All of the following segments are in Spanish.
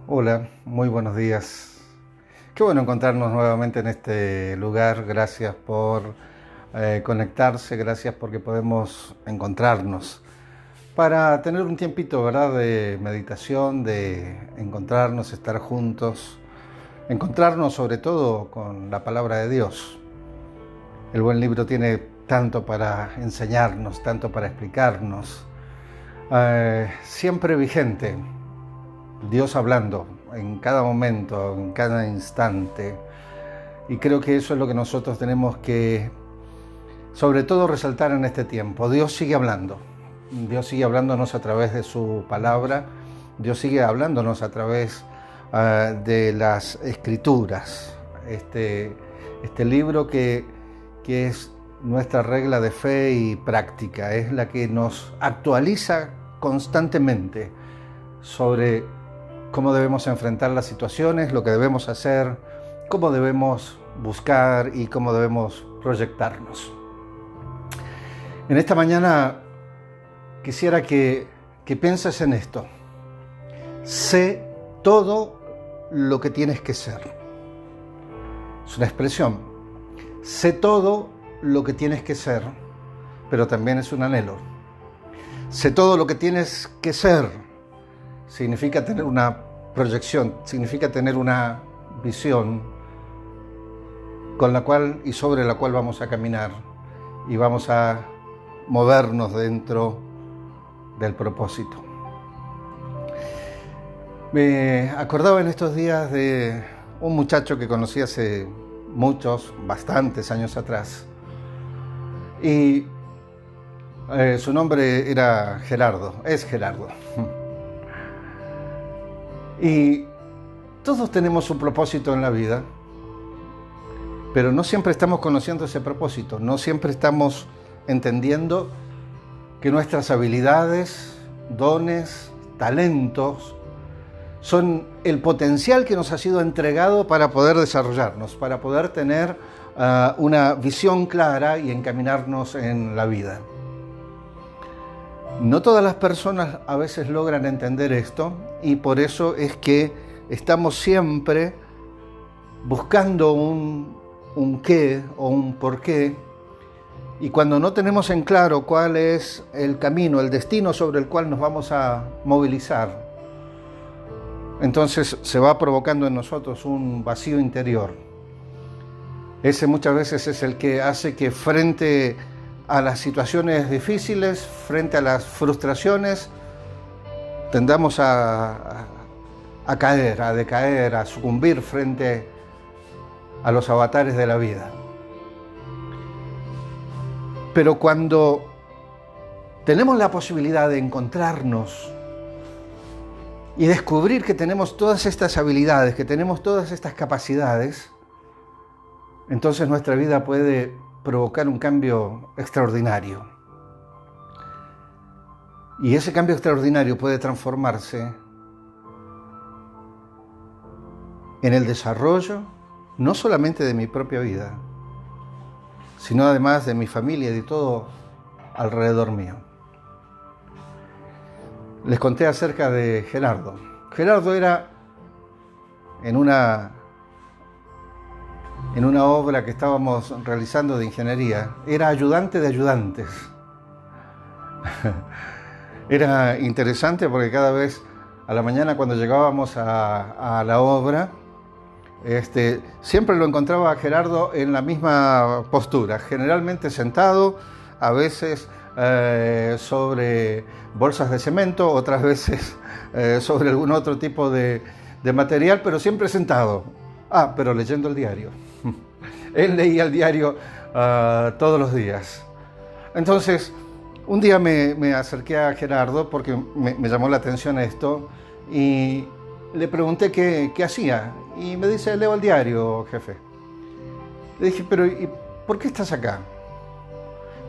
Hola, muy buenos días. Qué bueno encontrarnos nuevamente en este lugar. Gracias por conectarse, gracias porque podemos encontrarnos para tener un tiempito, ¿verdad?, de meditación, de encontrarnos, estar juntos, encontrarnos sobre todo con la palabra de Dios. El buen libro tiene tanto para enseñarnos, tanto para explicarnos, siempre vigente. Dios hablando en cada momento, en cada instante. Y creo que eso es lo que nosotros tenemos que, sobre todo, resaltar en este tiempo. Dios sigue hablando. Dios sigue hablándonos a través de su palabra. Dios sigue hablándonos a través de las Escrituras. Este libro que es nuestra regla de fe y práctica. Es la que nos actualiza constantemente sobre cómo debemos enfrentar las situaciones, lo que debemos hacer, cómo debemos buscar y cómo debemos proyectarnos. En esta mañana quisiera que pienses en esto. Sé todo lo que tienes que ser. Es una expresión. Sé todo lo que tienes que ser, pero también es un anhelo. Sé todo lo que tienes que ser. Significa tener una proyección, significa tener una visión con la cual y sobre la cual vamos a caminar y vamos a movernos dentro del propósito. Me acordaba en estos días de un muchacho que conocí hace bastantes años atrás, y su nombre era Gerardo, es Gerardo. Y todos tenemos un propósito en la vida, pero no siempre estamos conociendo ese propósito, no siempre estamos entendiendo que nuestras habilidades, dones, talentos son el potencial que nos ha sido entregado para poder desarrollarnos, para poder tener una visión clara y encaminarnos en la vida. No todas las personas a veces logran entender esto, y por eso es que estamos siempre buscando un qué o un por qué, y cuando no tenemos en claro cuál es el camino, el destino sobre el cual nos vamos a movilizar, entonces se va provocando en nosotros un vacío interior. Ese muchas veces es el que hace que frente a las situaciones difíciles, frente a las frustraciones, tendamos a caer, a decaer, a sucumbir frente a los avatares de la vida. Pero cuando tenemos la posibilidad de encontrarnos y descubrir que tenemos todas estas habilidades, que tenemos todas estas capacidades, entonces nuestra vida puede provocar un cambio extraordinario. Y ese cambio extraordinario puede transformarse en el desarrollo no solamente de mi propia vida, sino además de mi familia y de todo alrededor mío. Les conté acerca de Gerardo. Gerardo era en una obra que estábamos realizando de ingeniería, era ayudante de ayudantes. Era interesante porque cada vez a la mañana cuando llegábamos a la obra, siempre lo encontraba a Gerardo en la misma postura, generalmente sentado, a veces sobre bolsas de cemento, otras veces sobre algún otro tipo de material, pero siempre sentado. Pero leyendo el diario. Él leía el diario todos los días. Entonces, un día me acerqué a Gerardo porque me llamó la atención esto y le pregunté qué hacía. Y me dice, leo el diario, jefe. Le dije, pero ¿y por qué estás acá?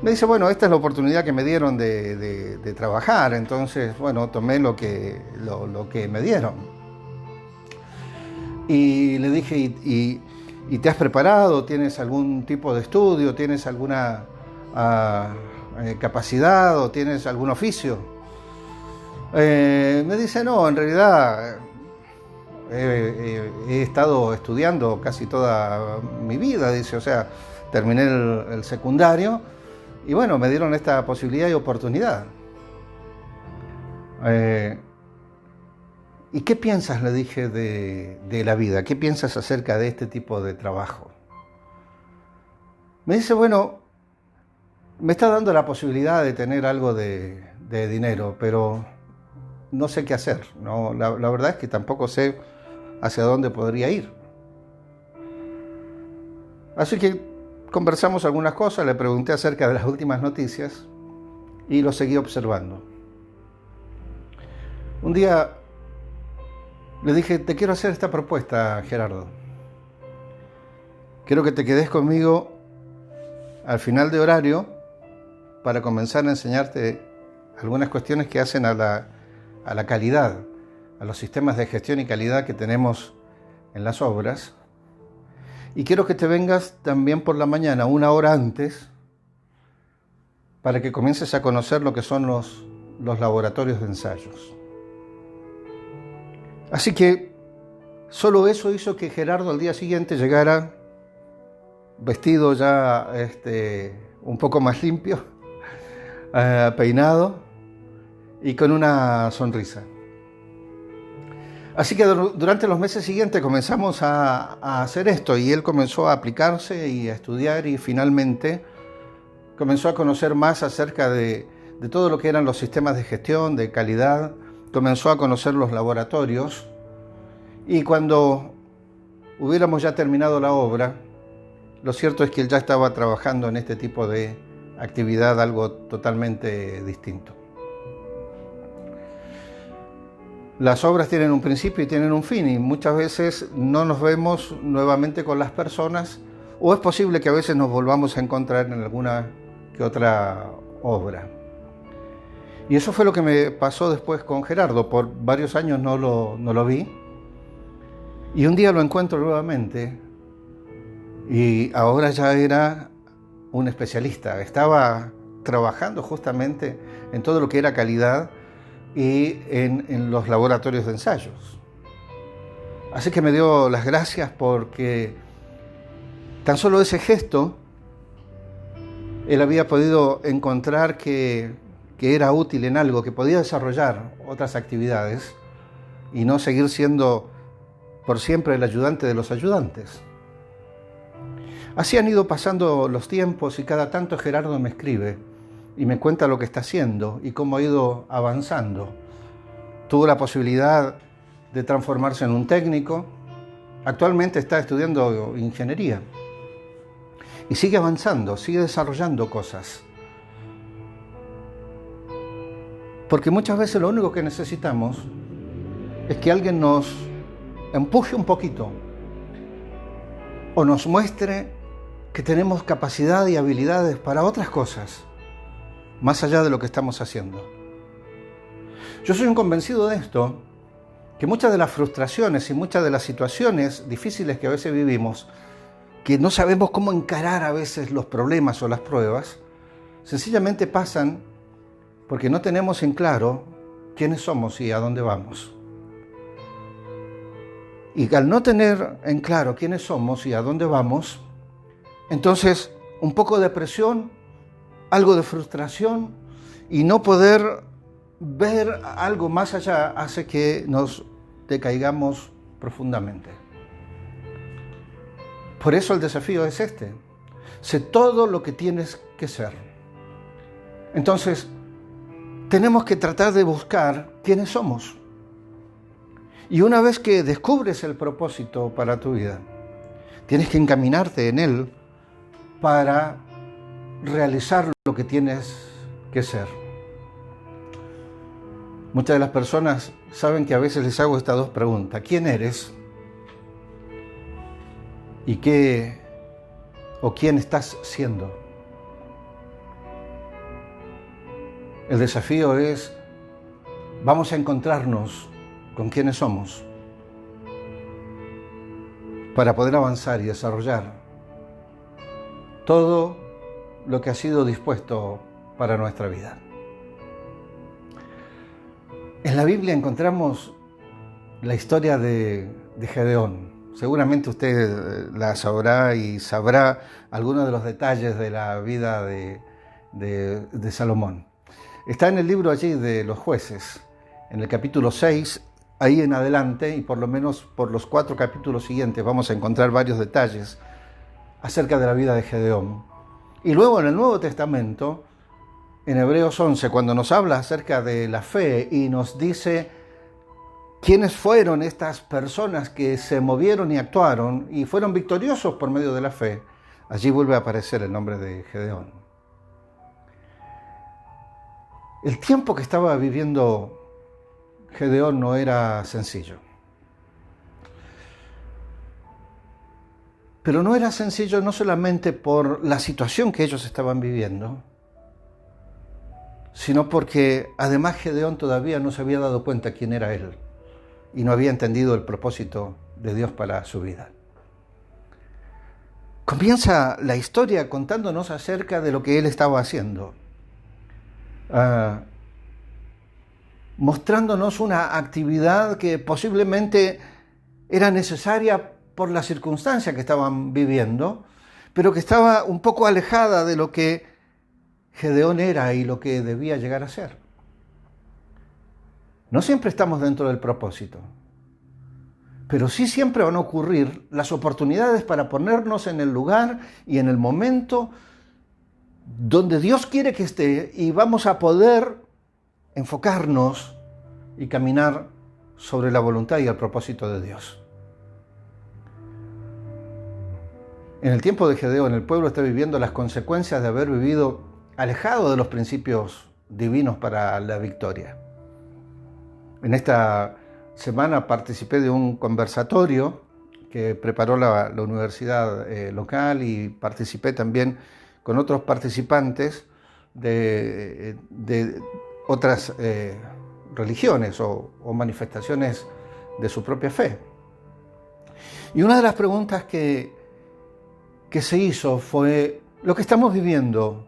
Me dice, bueno, esta es la oportunidad que me dieron de trabajar. Entonces, bueno, tomé lo que me dieron. Y le dije, ¿y te has preparado? ¿Tienes algún tipo de estudio? ¿Tienes alguna capacidad o tienes algún oficio? Me dice, no, en realidad he estado estudiando casi toda mi vida, dice, o sea, terminé el secundario y bueno, me dieron esta posibilidad y oportunidad. ¿Y qué piensas, le dije, de la vida? ¿Qué piensas acerca de este tipo de trabajo? Me dice, bueno, me está dando la posibilidad de tener algo de dinero, pero no sé qué hacer, ¿no? La verdad es que tampoco sé hacia dónde podría ir. Así que conversamos algunas cosas, le pregunté acerca de las últimas noticias y lo seguí observando. Un día le dije, te quiero hacer esta propuesta, Gerardo. Quiero que te quedes conmigo al final de horario para comenzar a enseñarte algunas cuestiones que hacen a la calidad, a los sistemas de gestión y calidad que tenemos en las obras. Y quiero que te vengas también por la mañana, una hora antes, para que comiences a conocer lo que son los laboratorios de ensayos. Así que solo eso hizo que Gerardo al día siguiente llegara vestido ya un poco más limpio, peinado y con una sonrisa. Así que durante los meses siguientes comenzamos a hacer esto y él comenzó a aplicarse y a estudiar y finalmente comenzó a conocer más acerca de todo lo que eran los sistemas de gestión, de calidad, comenzó a conocer los laboratorios y cuando hubiéramos ya terminado la obra, lo cierto es que él ya estaba trabajando en este tipo de actividad, algo totalmente distinto. Las obras tienen un principio y tienen un fin y muchas veces no nos vemos nuevamente con las personas o es posible que a veces nos volvamos a encontrar en alguna que otra obra. Y eso fue lo que me pasó después con Gerardo. Por varios años no lo vi y un día lo encuentro nuevamente y ahora ya era un especialista. Estaba trabajando justamente en todo lo que era calidad y en los laboratorios de ensayos. Así que me dio las gracias porque tan solo ese gesto él había podido encontrar que era útil en algo, que podía desarrollar otras actividades y no seguir siendo por siempre el ayudante de los ayudantes. Así han ido pasando los tiempos y cada tanto Gerardo me escribe y me cuenta lo que está haciendo y cómo ha ido avanzando. Tuvo la posibilidad de transformarse en un técnico. Actualmente está estudiando ingeniería y sigue avanzando, sigue desarrollando cosas. Porque muchas veces lo único que necesitamos es que alguien nos empuje un poquito o nos muestre que tenemos capacidad y habilidades para otras cosas, más allá de lo que estamos haciendo. Yo soy un convencido de esto, que muchas de las frustraciones y muchas de las situaciones difíciles que a veces vivimos, que no sabemos cómo encarar a veces los problemas o las pruebas, sencillamente pasan porque no tenemos en claro quiénes somos y a dónde vamos. Y al no tener en claro quiénes somos y a dónde vamos, entonces un poco de presión, algo de frustración y no poder ver algo más allá hace que nos decaigamos profundamente. Por eso el desafío es este: sé todo lo que tienes que ser. Entonces, tenemos que tratar de buscar quiénes somos. Y una vez que descubres el propósito para tu vida, tienes que encaminarte en él para realizar lo que tienes que ser. Muchas de las personas saben que a veces les hago estas dos preguntas: ¿quién eres? ¿Y qué o quién estás siendo? El desafío es, vamos a encontrarnos con quiénes somos para poder avanzar y desarrollar todo lo que ha sido dispuesto para nuestra vida. En la Biblia encontramos la historia de Gedeón. Seguramente usted la sabrá y sabrá algunos de los detalles de la vida de Salomón. Está en el libro allí de los Jueces, en el capítulo 6, ahí en adelante, y por lo menos por los 4 capítulos siguientes vamos a encontrar varios detalles acerca de la vida de Gedeón. Y luego en el Nuevo Testamento, en Hebreos 11, cuando nos habla acerca de la fe y nos dice quiénes fueron estas personas que se movieron y actuaron y fueron victoriosos por medio de la fe, allí vuelve a aparecer el nombre de Gedeón. El tiempo que estaba viviendo Gedeón no era sencillo. Pero no era sencillo no solamente por la situación que ellos estaban viviendo, sino porque además Gedeón todavía no se había dado cuenta quién era él y no había entendido el propósito de Dios para su vida. Comienza la historia contándonos acerca de lo que él estaba haciendo, mostrándonos una actividad que posiblemente era necesaria por la circunstancia que estaban viviendo, pero que estaba un poco alejada de lo que Gedeón era y lo que debía llegar a ser. No siempre estamos dentro del propósito, pero sí siempre van a ocurrir las oportunidades para ponernos en el lugar y en el momento donde Dios quiere que esté, y vamos a poder enfocarnos y caminar sobre la voluntad y el propósito de Dios. En el tiempo de Gedeón, el pueblo está viviendo las consecuencias de haber vivido alejado de los principios divinos para la victoria. En esta semana participé de un conversatorio que preparó la universidad local, y participé también con otros participantes de otras religiones o manifestaciones de su propia fe. Y una de las preguntas que se hizo fue: ¿lo que estamos viviendo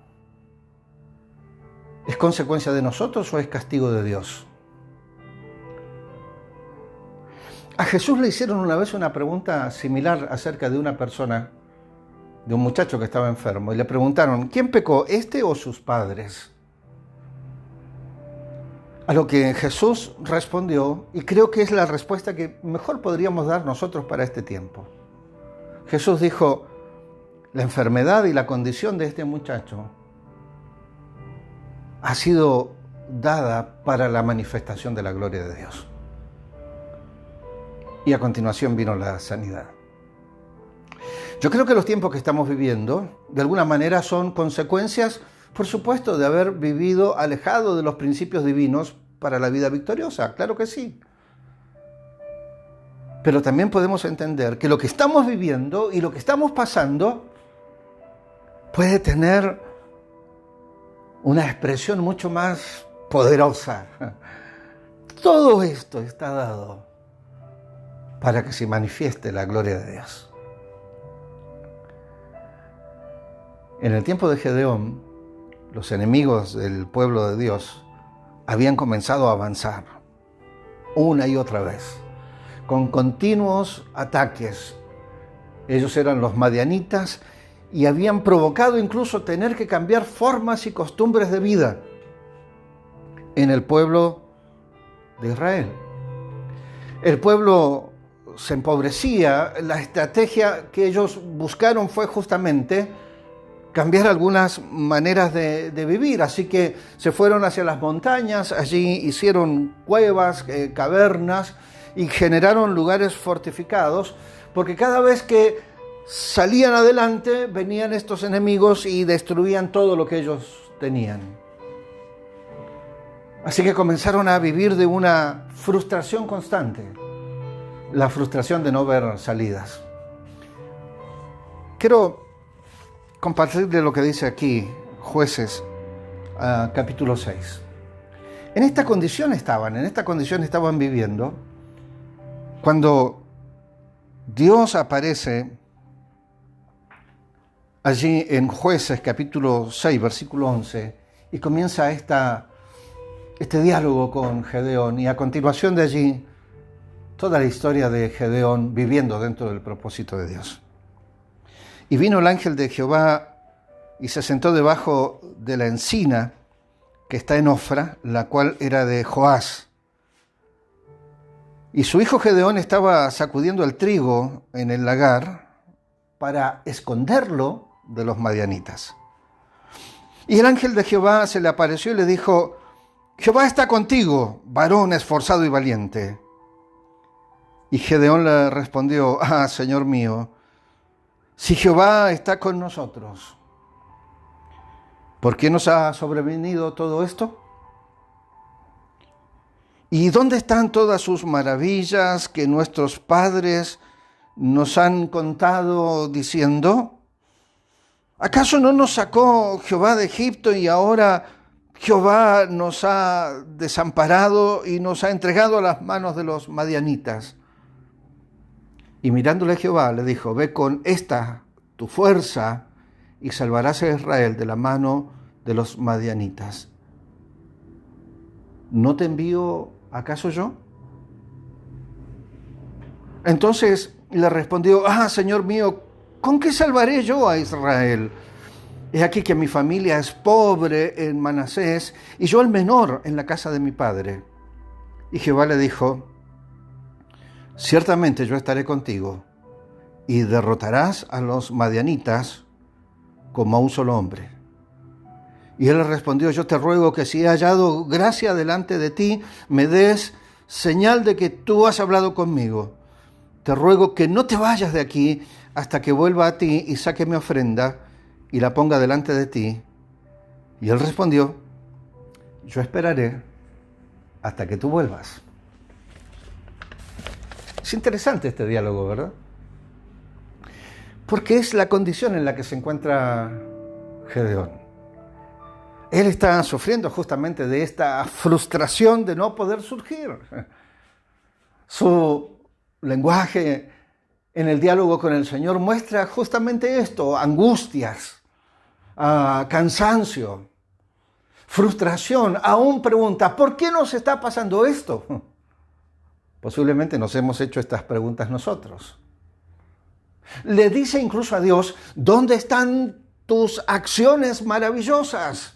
es consecuencia de nosotros o es castigo de Dios? A Jesús le hicieron una vez una pregunta similar acerca de una persona, de un muchacho que estaba enfermo, y le preguntaron: ¿quién pecó, este o sus padres? A lo que Jesús respondió, y creo que es la respuesta que mejor podríamos dar nosotros para este tiempo. Jesús dijo: la enfermedad y la condición de este muchacho ha sido dada para la manifestación de la gloria de Dios. Y a continuación vino la sanidad. Yo creo que los tiempos que estamos viviendo, de alguna manera, son consecuencias, por supuesto, de haber vivido alejado de los principios divinos para la vida victoriosa. Claro que sí. Pero también podemos entender que lo que estamos viviendo y lo que estamos pasando puede tener una expresión mucho más poderosa. Todo esto está dado para que se manifieste la gloria de Dios. En el tiempo de Gedeón, los enemigos del pueblo de Dios habían comenzado a avanzar una y otra vez, con continuos ataques. Ellos eran los madianitas y habían provocado incluso tener que cambiar formas y costumbres de vida en el pueblo de Israel. El pueblo se empobrecía. La estrategia que ellos buscaron fue justamente cambiar algunas maneras de vivir, así que se fueron hacia las montañas, allí hicieron cuevas, cavernas, y generaron lugares fortificados, porque cada vez que salían adelante venían estos enemigos y destruían todo lo que ellos tenían. Así que comenzaron a vivir de una frustración constante, la frustración de no ver salidas. Quiero compartirle lo que dice aquí Jueces, capítulo 6. En esta condición estaban viviendo cuando Dios aparece allí en Jueces, capítulo 6, versículo 11, y comienza este diálogo con Gedeón, y a continuación de allí toda la historia de Gedeón viviendo dentro del propósito de Dios. Y vino el ángel de Jehová y se sentó debajo de la encina que está en Ofra, la cual era de Joás. Y su hijo Gedeón estaba sacudiendo el trigo en el lagar para esconderlo de los madianitas. Y el ángel de Jehová se le apareció y le dijo: Jehová está contigo, varón esforzado y valiente. Y Gedeón le respondió: Señor mío, si Jehová está con nosotros, ¿por qué nos ha sobrevenido todo esto? ¿Y dónde están todas sus maravillas que nuestros padres nos han contado diciendo? ¿Acaso no nos sacó Jehová de Egipto y ahora Jehová nos ha desamparado y nos ha entregado a las manos de los madianitas? Y mirándole Jehová le dijo: ve con esta tu fuerza y salvarás a Israel de la mano de los madianitas. ¿No te envío acaso yo? Entonces le respondió: Señor mío, ¿con qué salvaré yo a Israel? He aquí que mi familia es pobre en Manasés y yo el menor en la casa de mi padre. Y Jehová le dijo: ciertamente yo estaré contigo y derrotarás a los madianitas como a un solo hombre. Y él le respondió: yo te ruego que si he hallado gracia delante de ti, me des señal de que tú has hablado conmigo. Te ruego que no te vayas de aquí hasta que vuelva a ti y saque mi ofrenda y la ponga delante de ti. Y él respondió: yo esperaré hasta que tú vuelvas. Es interesante este diálogo, ¿verdad? Porque es la condición en la que se encuentra Gedeón. Él está sufriendo justamente de esta frustración de no poder surgir. Su lenguaje en el diálogo con el Señor muestra justamente esto: angustias, cansancio, frustración. Aún pregunta: ¿por qué nos está pasando esto? Posiblemente nos hemos hecho estas preguntas nosotros. Le dice incluso a Dios: ¿dónde están tus acciones maravillosas?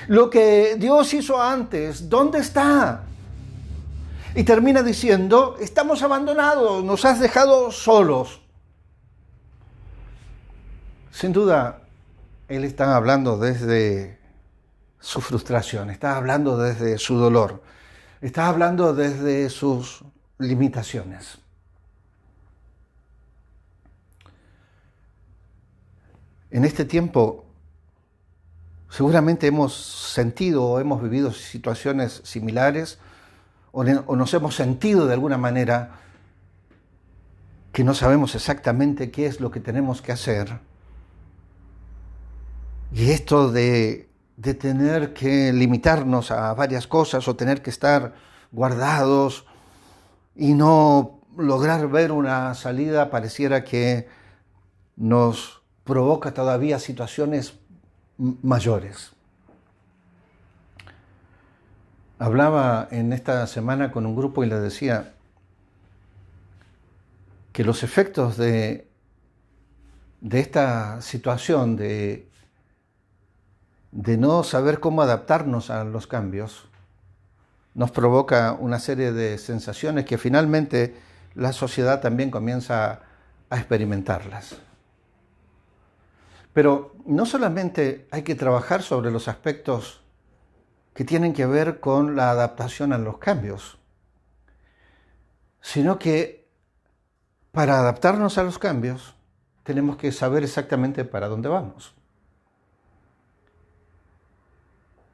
Lo que Dios hizo antes, ¿dónde está? Y termina diciendo: estamos abandonados, nos has dejado solos. Sin duda, él está hablando desde su frustración, está hablando desde su dolor, está hablando desde sus limitaciones. En este tiempo, seguramente hemos sentido o hemos vivido situaciones similares o nos hemos sentido de alguna manera que no sabemos exactamente qué es lo que tenemos que hacer. Y esto de tener que limitarnos a varias cosas o tener que estar guardados y no lograr ver una salida, pareciera que nos provoca todavía situaciones mayores. Hablaba en esta semana con un grupo y les decía que los efectos de esta situación de no saber cómo adaptarnos a los cambios nos provoca una serie de sensaciones que finalmente la sociedad también comienza a experimentarlas. Pero no solamente hay que trabajar sobre los aspectos que tienen que ver con la adaptación a los cambios, sino que para adaptarnos a los cambios tenemos que saber exactamente para dónde vamos.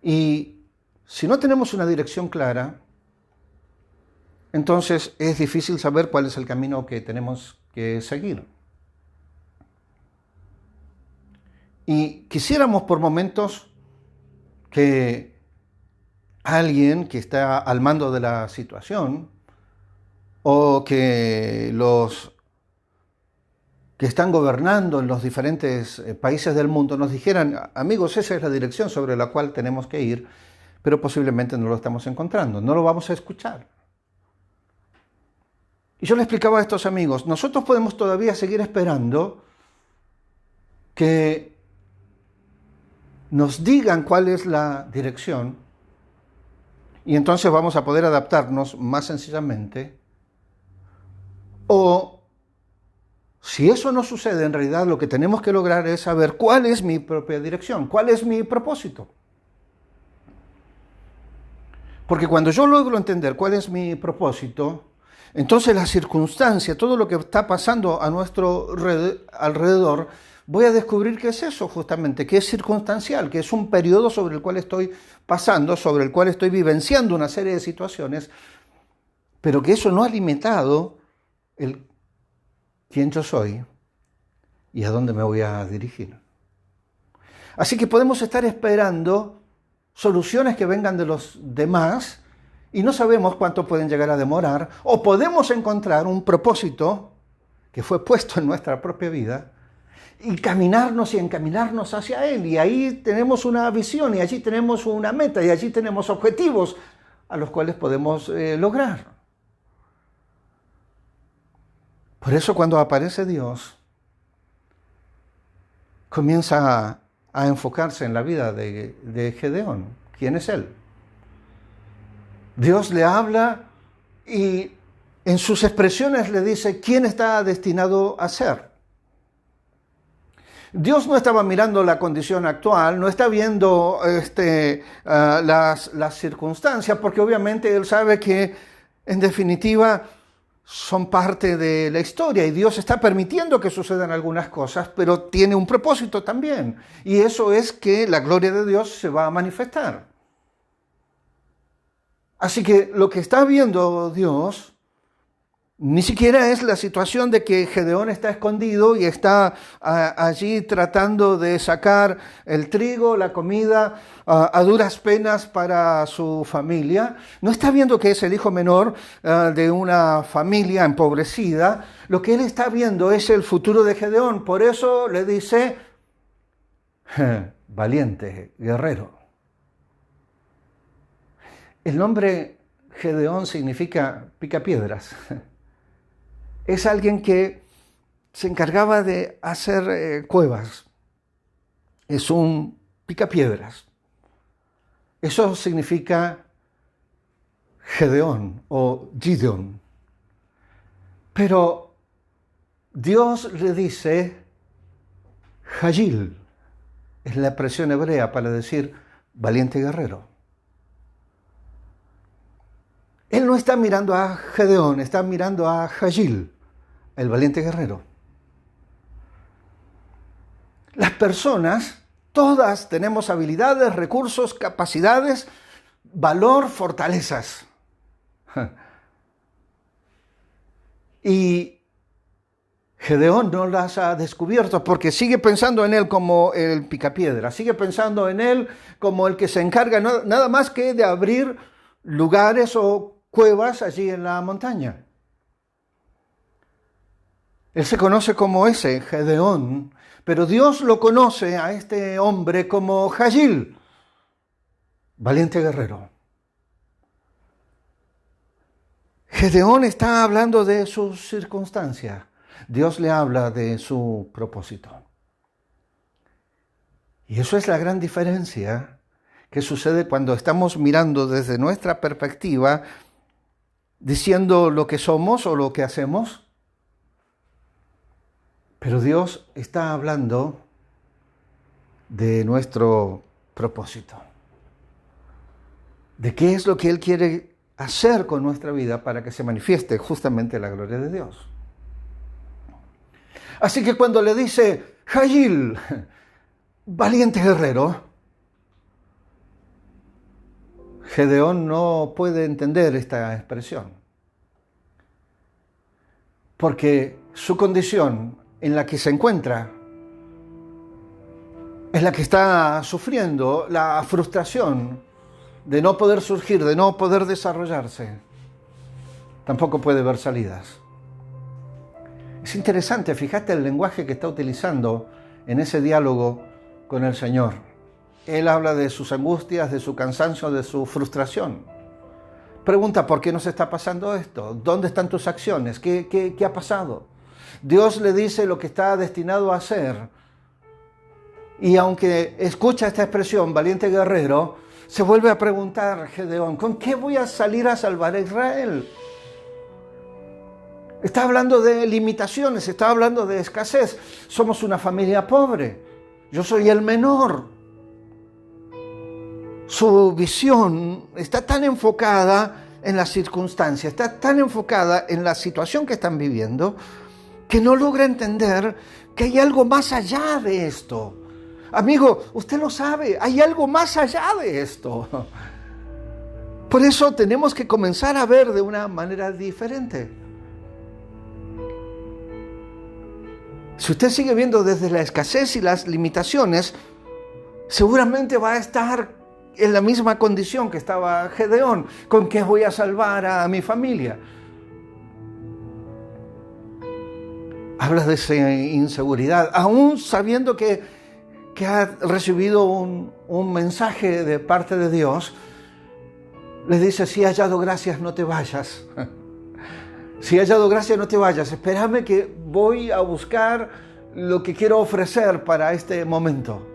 Y si no tenemos una dirección clara, entonces es difícil saber cuál es el camino que tenemos que seguir. Y quisiéramos por momentos que alguien que está al mando de la situación o que los que están gobernando en los diferentes países del mundo nos dijeran: amigos, esa es la dirección sobre la cual tenemos que ir, pero posiblemente no lo estamos encontrando, no lo vamos a escuchar. Y yo le explicaba a estos amigos, nosotros podemos todavía seguir esperando que nos digan cuál es la dirección y entonces vamos a poder adaptarnos más sencillamente. O si eso no sucede, en realidad lo que tenemos que lograr es saber cuál es mi propia dirección, cuál es mi propósito. Porque cuando yo logro entender cuál es mi propósito, entonces la circunstancia, todo lo que está pasando a nuestro alrededor, voy a descubrir que es eso justamente, que es circunstancial, que es un periodo sobre el cual estoy pasando, sobre el cual estoy vivenciando una serie de situaciones, pero que eso no ha limitado quién yo soy y a dónde me voy a dirigir. Así que podemos estar esperando soluciones que vengan de los demás y no sabemos cuánto pueden llegar a demorar, o podemos encontrar un propósito que fue puesto en nuestra propia vida y caminarnos y encaminarnos hacia él, y ahí tenemos una visión y allí tenemos una meta y allí tenemos objetivos a los cuales podemos lograr. Por eso cuando aparece Dios, comienza a enfocarse en la vida de Gedeón. ¿Quién es él? Dios le habla y en sus expresiones le dice quién está destinado a ser. Dios no estaba mirando la condición actual, no está viendo las circunstancias, porque obviamente Él sabe que en definitiva son parte de la historia y Dios está permitiendo que sucedan algunas cosas, pero tiene un propósito también, y eso es que la gloria de Dios se va a manifestar. Así que lo que está viendo Dios ni siquiera es la situación de que Gedeón está escondido y está allí tratando de sacar el trigo, la comida, a duras penas para su familia. No está viendo que es el hijo menor de una familia empobrecida. Lo que él está viendo es el futuro de Gedeón. Por eso le dice, valiente, guerrero. El nombre Gedeón significa picapiedras. Es alguien que se encargaba de hacer cuevas. Es un picapiedras. Eso significa Gedeón o Gideón. Pero Dios le dice Jayil. Es la expresión hebrea para decir valiente guerrero. Él no está mirando a Gedeón, está mirando a Jayil, el valiente guerrero. Las personas, todas tenemos habilidades, recursos, capacidades, valor, fortalezas. Y Gedeón no las ha descubierto porque sigue pensando en él como el picapiedra, sigue pensando en él como el que se encarga nada más que de abrir lugares o cuevas allí en la montaña. Él se conoce como ese, Gedeón, pero Dios lo conoce a este hombre como Jayil, valiente guerrero. Gedeón está hablando de sus circunstancias, Dios le habla de su propósito. Y eso es la gran diferencia que sucede cuando estamos mirando desde nuestra perspectiva, diciendo lo que somos o lo que hacemos, pero Dios está hablando de nuestro propósito, de qué es lo que Él quiere hacer con nuestra vida para que se manifieste justamente la gloria de Dios. Así que cuando le dice, Jayil, valiente guerrero, Gedeón no puede entender esta expresión, porque su condición en la que se encuentra es la que está sufriendo la frustración de no poder surgir, de no poder desarrollarse. Tampoco puede ver salidas. Es interesante, fíjate el lenguaje que está utilizando en ese diálogo con el Señor. Él habla de sus angustias, de su cansancio, de su frustración. Pregunta, ¿por qué nos está pasando esto? ¿Dónde están tus acciones? ¿Qué ha pasado? Dios le dice lo que está destinado a hacer. Y aunque escucha esta expresión, valiente guerrero, se vuelve a preguntar Gedeón, ¿con qué voy a salir a salvar a Israel? Está hablando de limitaciones, está hablando de escasez. Somos una familia pobre. Yo soy el menor. Su visión está tan enfocada en las circunstancias, está tan enfocada en la situación que están viviendo, que no logra entender que hay algo más allá de esto. Amigo, usted lo sabe, hay algo más allá de esto. Por eso tenemos que comenzar a ver de una manera diferente. Si usted sigue viendo desde la escasez y las limitaciones, seguramente va a estar en la misma condición que estaba Gedeón. ¿Con qué voy a salvar a mi familia? Habla de esa inseguridad, aún sabiendo que ha recibido un mensaje de parte de Dios. Le dice, si he hallado gracias, no te vayas. Si he hallado gracia, no te vayas. Espérame que voy a buscar lo que quiero ofrecer para este momento.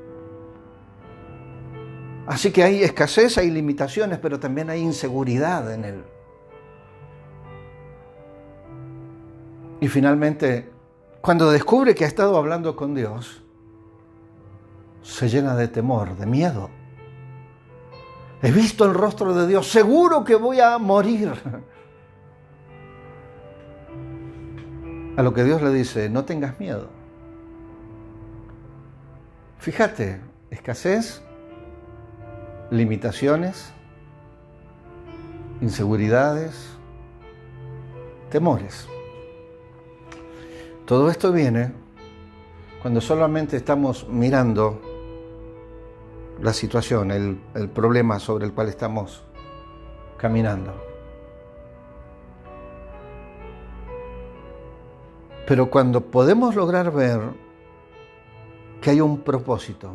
Así que hay escasez, hay limitaciones, pero también hay inseguridad en él. Y finalmente, cuando descubre que ha estado hablando con Dios, se llena de temor, de miedo. He visto el rostro de Dios, seguro que voy a morir. A lo que Dios le dice, no tengas miedo. Fíjate, escasez, limitaciones, inseguridades, temores. Todo esto viene cuando solamente estamos mirando la situación, el problema sobre el cual estamos caminando. Pero cuando podemos lograr ver que hay un propósito,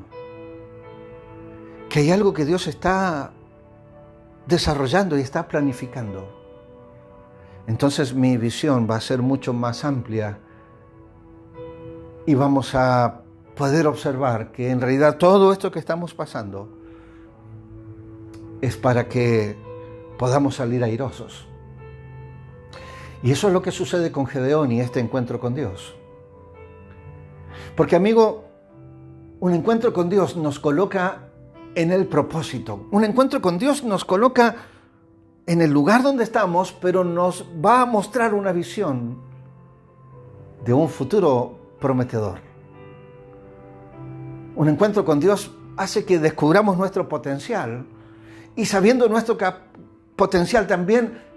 que hay algo que Dios está desarrollando y está planificando, entonces mi visión va a ser mucho más amplia y vamos a poder observar que en realidad todo esto que estamos pasando es para que podamos salir airosos. Y eso es lo que sucede con Gedeón y este encuentro con Dios. Porque, amigo, un encuentro con Dios nos coloca en el propósito. Un encuentro con Dios nos coloca en el lugar donde estamos, pero nos va a mostrar una visión de un futuro prometedor. Un encuentro con Dios hace que descubramos nuestro potencial y sabiendo nuestro potencial también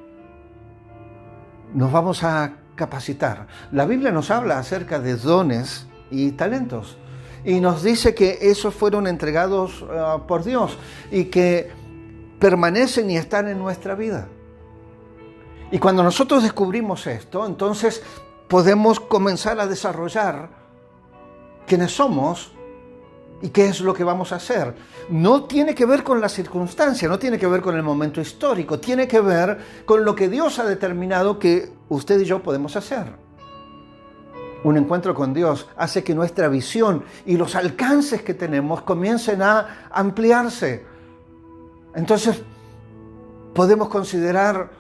nos vamos a capacitar. La Biblia nos habla acerca de dones y talentos y nos dice que esos fueron entregados por Dios y que permanecen y están en nuestra vida. Y cuando nosotros descubrimos esto, entonces podemos comenzar a desarrollar quiénes somos y qué es lo que vamos a hacer. No tiene que ver con la circunstancia, no tiene que ver con el momento histórico, tiene que ver con lo que Dios ha determinado que usted y yo podemos hacer. Un encuentro con Dios hace que nuestra visión y los alcances que tenemos comiencen a ampliarse. Entonces podemos considerar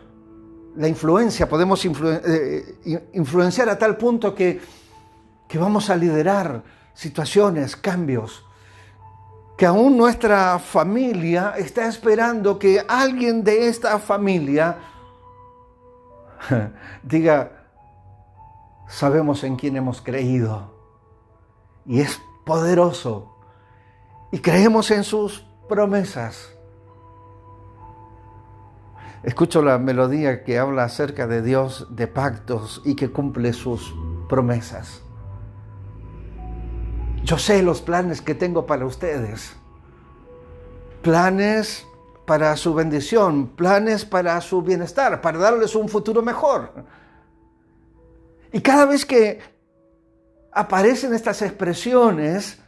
la influencia, podemos influenciar a tal punto que vamos a liderar situaciones, cambios, que aún nuestra familia está esperando que alguien de esta familia diga, sabemos en quién hemos creído y es poderoso y creemos en sus promesas. Escucho la melodía que habla acerca de Dios de pactos y que cumple sus promesas. Yo sé los planes que tengo para ustedes. Planes para su bendición, planes para su bienestar, para darles un futuro mejor. Y cada vez que aparecen estas expresiones,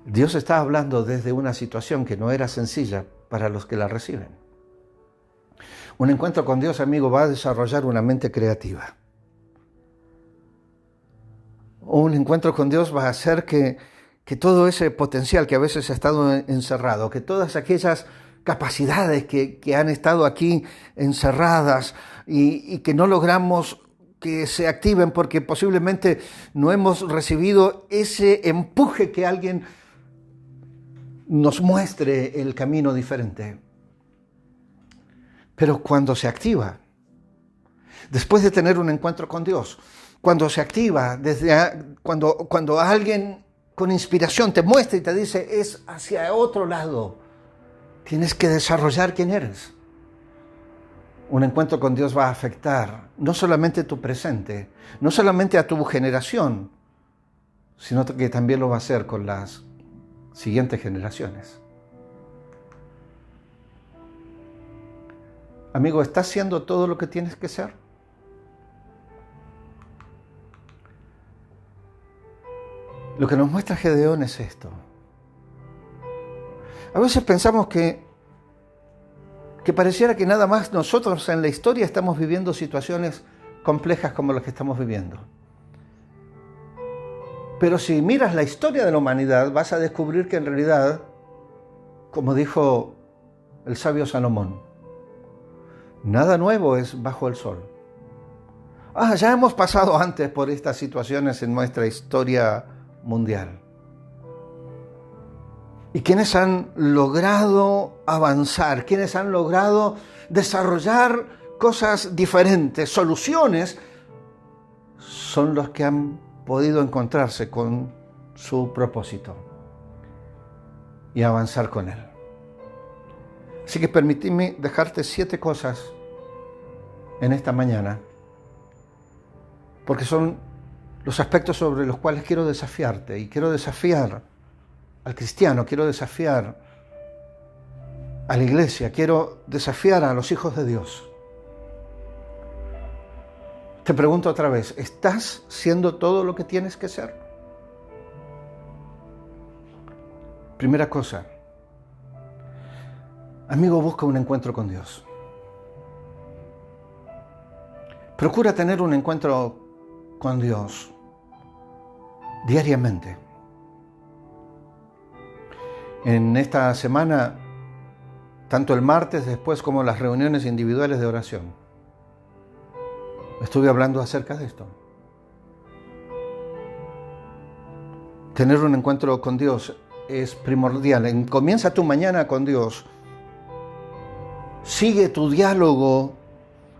Dios está hablando desde una situación que no era sencilla para los que la reciben. Un encuentro con Dios, amigo, va a desarrollar una mente creativa. Un encuentro con Dios va a hacer que todo ese potencial que a veces ha estado encerrado, que todas aquellas capacidades que han estado aquí encerradas y que no logramos que se activen porque posiblemente no hemos recibido ese empuje que alguien nos muestre el camino diferente. Pero cuando se activa, después de tener un encuentro con Dios, cuando se activa, cuando alguien con inspiración te muestra y te dice es hacia otro lado, tienes que desarrollar quién eres. Un encuentro con Dios va a afectar no solamente tu presente, no solamente a tu generación, sino que también lo va a hacer con las siguientes generaciones. Amigo, ¿estás haciendo todo lo que tienes que hacer? Lo que nos muestra Gedeón es esto. A veces pensamos que pareciera que nada más nosotros en la historia estamos viviendo situaciones complejas como las que estamos viviendo. Pero si miras la historia de la humanidad, vas a descubrir que en realidad, como dijo el sabio Salomón, nada nuevo es bajo el sol. Ya hemos pasado antes por estas situaciones en nuestra historia mundial. Y quienes han logrado avanzar, quienes han logrado desarrollar cosas diferentes, soluciones, son los que han podido encontrarse con su propósito y avanzar con él. Así que permíteme dejarte 7 cosas en esta mañana, porque son los aspectos sobre los cuales quiero desafiarte y quiero desafiar al cristiano, quiero desafiar a la iglesia, quiero desafiar a los hijos de Dios. Te pregunto otra vez, ¿estás siendo todo lo que tienes que ser? Primera cosa, amigo, busca un encuentro con Dios. Procura tener un encuentro con Dios diariamente. En esta semana, tanto el martes después como las reuniones individuales de oración, estuve hablando acerca de esto. Tener un encuentro con Dios es primordial. Comienza tu mañana con Dios. Sigue tu diálogo,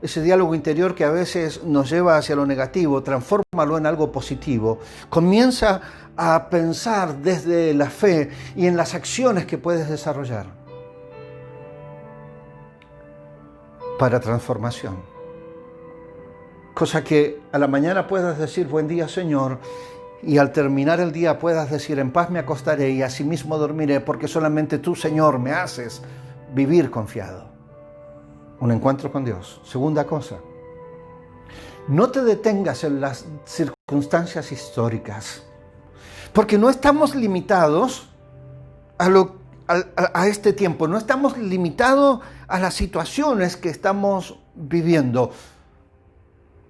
ese diálogo interior que a veces nos lleva hacia lo negativo, transfórmalo en algo positivo. Comienza a pensar desde la fe y en las acciones que puedes desarrollar para transformación. Cosa que a la mañana puedas decir buen día, Señor, y al terminar el día puedas decir en paz me acostaré y asimismo dormiré, porque solamente tú, Señor, me haces vivir confiado. Un encuentro con Dios. Segunda cosa, no te detengas en las circunstancias históricas, porque no estamos limitados a este tiempo, no estamos limitados a las situaciones que estamos viviendo.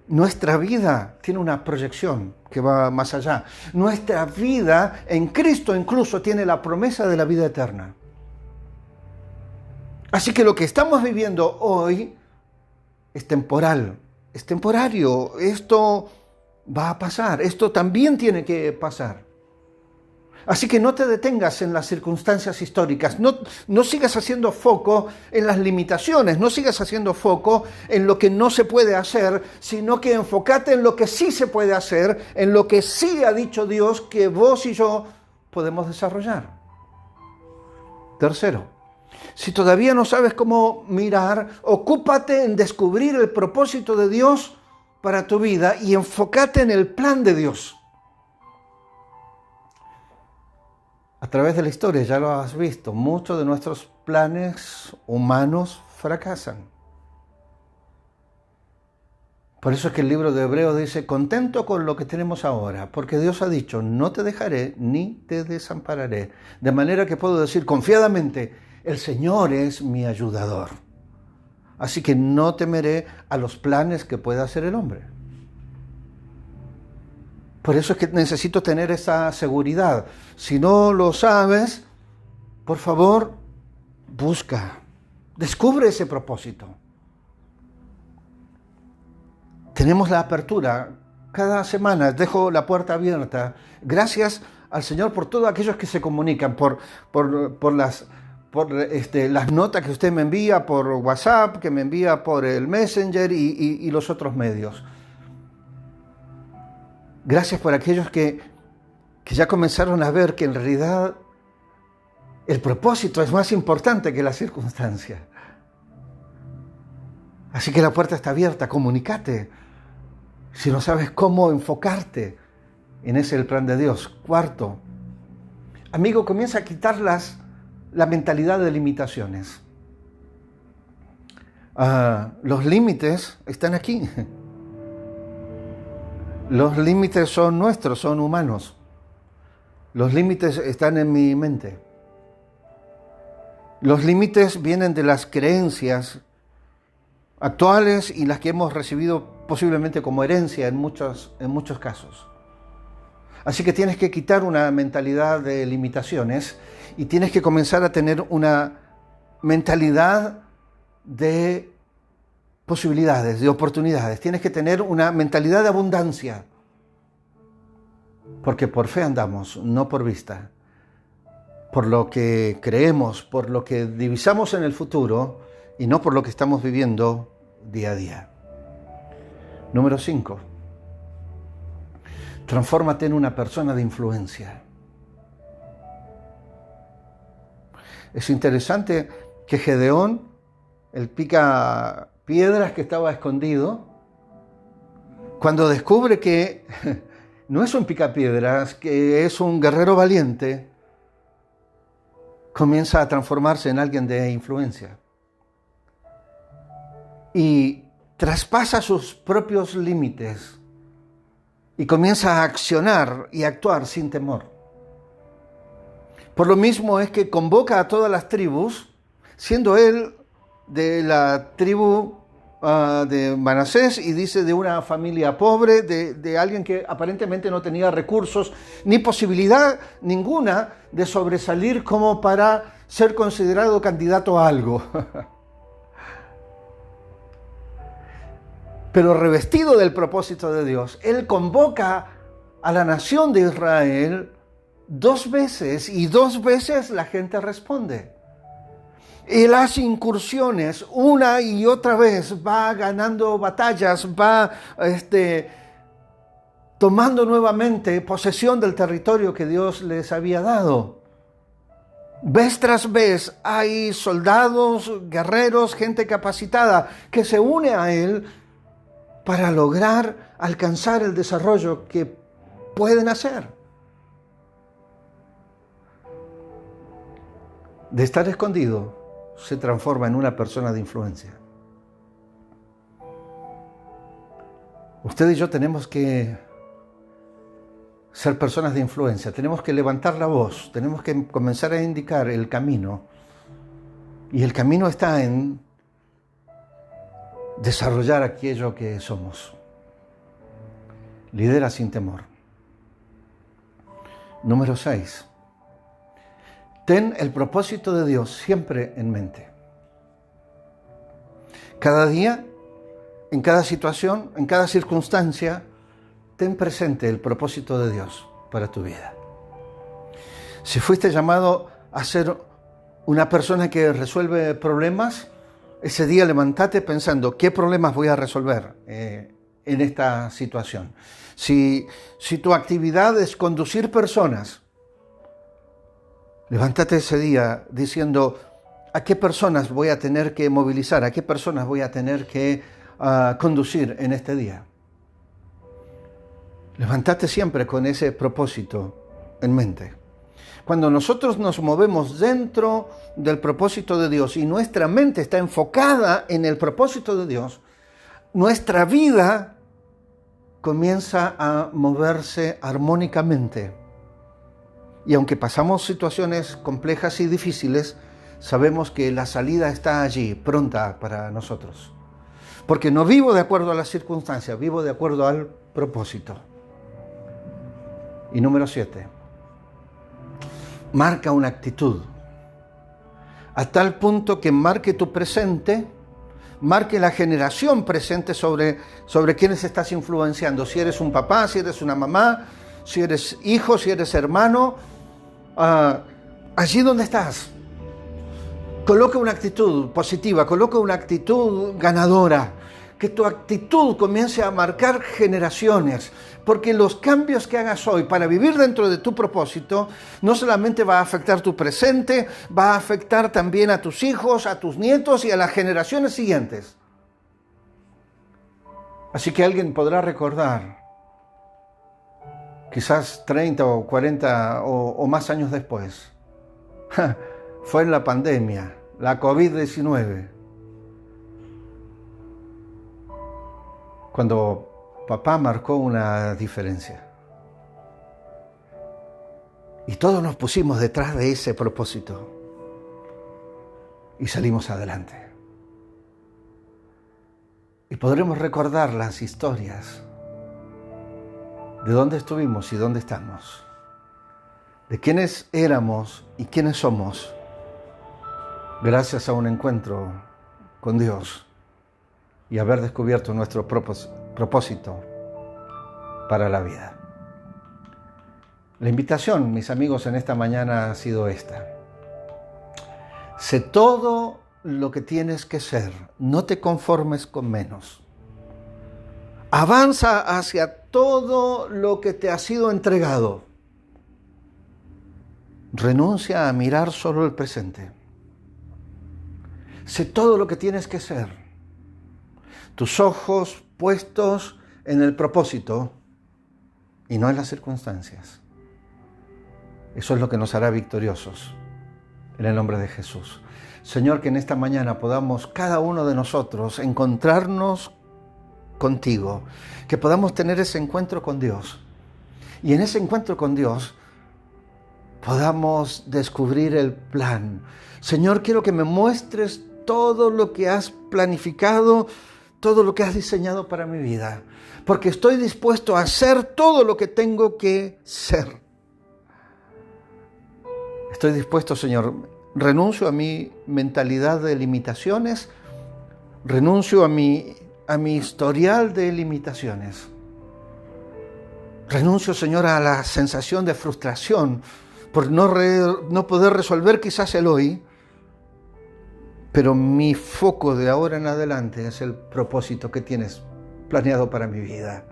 Nuestra vida tiene una proyección que va más allá. Nuestra vida en Cristo incluso tiene la promesa de la vida eterna. Así que lo que estamos viviendo hoy es temporal, es temporario. Esto va a pasar, esto también tiene que pasar. Así que no te detengas en las circunstancias históricas, no sigas haciendo foco en las limitaciones, no sigas haciendo foco en lo que no se puede hacer, sino que enfócate en lo que sí se puede hacer, en lo que sí ha dicho Dios que vos y yo podemos desarrollar. Tercero, si todavía no sabes cómo mirar, ocúpate en descubrir el propósito de Dios para tu vida y enfócate en el plan de Dios. A través de la historia, ya lo has visto, muchos de nuestros planes humanos fracasan. Por eso es que el libro de Hebreos dice, contento con lo que tenemos ahora, porque Dios ha dicho, no te dejaré ni te desampararé. De manera que puedo decir confiadamente, el Señor es mi ayudador. Así que no temeré a los planes que pueda hacer el hombre. Por eso es que necesito tener esa seguridad. Si no lo sabes, por favor, busca, descubre ese propósito. Tenemos la apertura. Cada semana dejo la puerta abierta. Gracias al Señor por todos aquellos que se comunican, por las notas que usted me envía por WhatsApp, que me envía por el Messenger y los otros medios. Gracias por aquellos que ya comenzaron a ver que en realidad el propósito es más importante que la circunstancia. Así que la puerta está abierta, comunícate. Si no sabes cómo enfocarte en ese el plan de Dios. Cuarto, amigo, comienza a quitar la mentalidad de limitaciones. Los límites están aquí. Los límites son nuestros, son humanos. Los límites están en mi mente. Los límites vienen de las creencias actuales y las que hemos recibido posiblemente como herencia en muchos casos. Así que tienes que quitar una mentalidad de limitaciones y tienes que comenzar a tener una mentalidad de posibilidades, de oportunidades. Tienes que tener una mentalidad de abundancia. Porque por fe andamos, no por vista. Por lo que creemos, por lo que divisamos en el futuro y no por lo que estamos viviendo día a día. Número 5. Transfórmate en una persona de influencia. Es interesante que Gedeón, el pica piedras que estaba escondido, cuando descubre que no es un picapiedras, que es un guerrero valiente, comienza a transformarse en alguien de influencia. Y traspasa sus propios límites y comienza a accionar y actuar sin temor. Por lo mismo es que convoca a todas las tribus, siendo él de la tribu de Manasés y dice de una familia pobre, de alguien que aparentemente no tenía recursos ni posibilidad ninguna de sobresalir como para ser considerado candidato a algo. Pero revestido del propósito de Dios, él convoca a la nación de Israel 2 veces y 2 veces la gente responde. Él hace incursiones una y otra vez, va ganando batallas, va tomando nuevamente posesión del territorio que Dios les había dado. Vez tras vez hay soldados, guerreros, gente capacitada que se une a él para lograr alcanzar el desarrollo que pueden hacer. De estar escondido, se transforma en una persona de influencia. Usted y yo tenemos que ser personas de influencia, tenemos que levantar la voz, tenemos que comenzar a indicar el camino. Y el camino está en desarrollar aquello que somos. Lidera sin temor. Número 6. Ten el propósito de Dios siempre en mente. Cada día, en cada situación, en cada circunstancia, ten presente el propósito de Dios para tu vida. Si fuiste llamado a ser una persona que resuelve problemas, ese día levántate pensando, ¿qué problemas voy a resolver en esta situación? Si tu actividad es conducir personas, levántate ese día diciendo, ¿a qué personas voy a tener que movilizar? ¿A qué personas voy a tener que conducir en este día? Levántate siempre con ese propósito en mente. Cuando nosotros nos movemos dentro del propósito de Dios y nuestra mente está enfocada en el propósito de Dios, nuestra vida comienza a moverse armónicamente. Y aunque pasamos situaciones complejas y difíciles, sabemos que la salida está allí, pronta para nosotros. Porque no vivo de acuerdo a las circunstancias, vivo de acuerdo al propósito. Y número 7, marca una actitud. A tal punto que marque tu presente, marque la generación presente sobre quienes estás influenciando. Si eres un papá, si eres una mamá, si eres hijo, si eres hermano, allí donde estás, coloca una actitud positiva, coloca una actitud ganadora, que tu actitud comience a marcar generaciones, porque los cambios que hagas hoy para vivir dentro de tu propósito no solamente va a afectar tu presente, va a afectar también a tus hijos, a tus nietos y a las generaciones siguientes. Así que alguien podrá recordar, quizás 30 o 40 o más años después, fue en la pandemia, la COVID-19, cuando papá marcó una diferencia. Y todos nos pusimos detrás de ese propósito y salimos adelante. Y podremos recordar las historias de dónde estuvimos y dónde estamos, de quiénes éramos y quiénes somos, gracias a un encuentro con Dios y haber descubierto nuestro propósito para la vida. La invitación, mis amigos, en esta mañana ha sido esta. Sé todo lo que tienes que ser, no te conformes con menos. Avanza hacia todo lo que te ha sido entregado. Renuncia a mirar solo el presente. Sé todo lo que tienes que ser. Tus ojos puestos en el propósito y no en las circunstancias. Eso es lo que nos hará victoriosos en el nombre de Jesús. Señor, que en esta mañana podamos cada uno de nosotros encontrarnos contigo, que podamos tener ese encuentro con Dios y en ese encuentro con Dios podamos descubrir el plan. Señor, quiero que me muestres todo lo que has planificado, todo lo que has diseñado para mi vida, porque estoy dispuesto a hacer todo lo que tengo que ser. Estoy dispuesto, Señor, renuncio a mi mentalidad de limitaciones, renuncio a mi historial de limitaciones. Renuncio, Señor, a la sensación de frustración por no poder resolver quizás el hoy, pero mi foco de ahora en adelante es el propósito que tienes planeado para mi vida.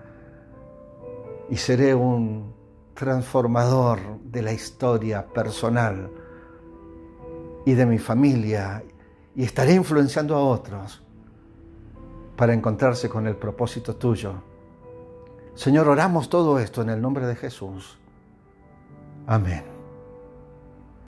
Y seré un transformador de la historia personal y de mi familia, y estaré influenciando a otros para encontrarse con el propósito tuyo. Señor, oramos todo esto en el nombre de Jesús. Amén.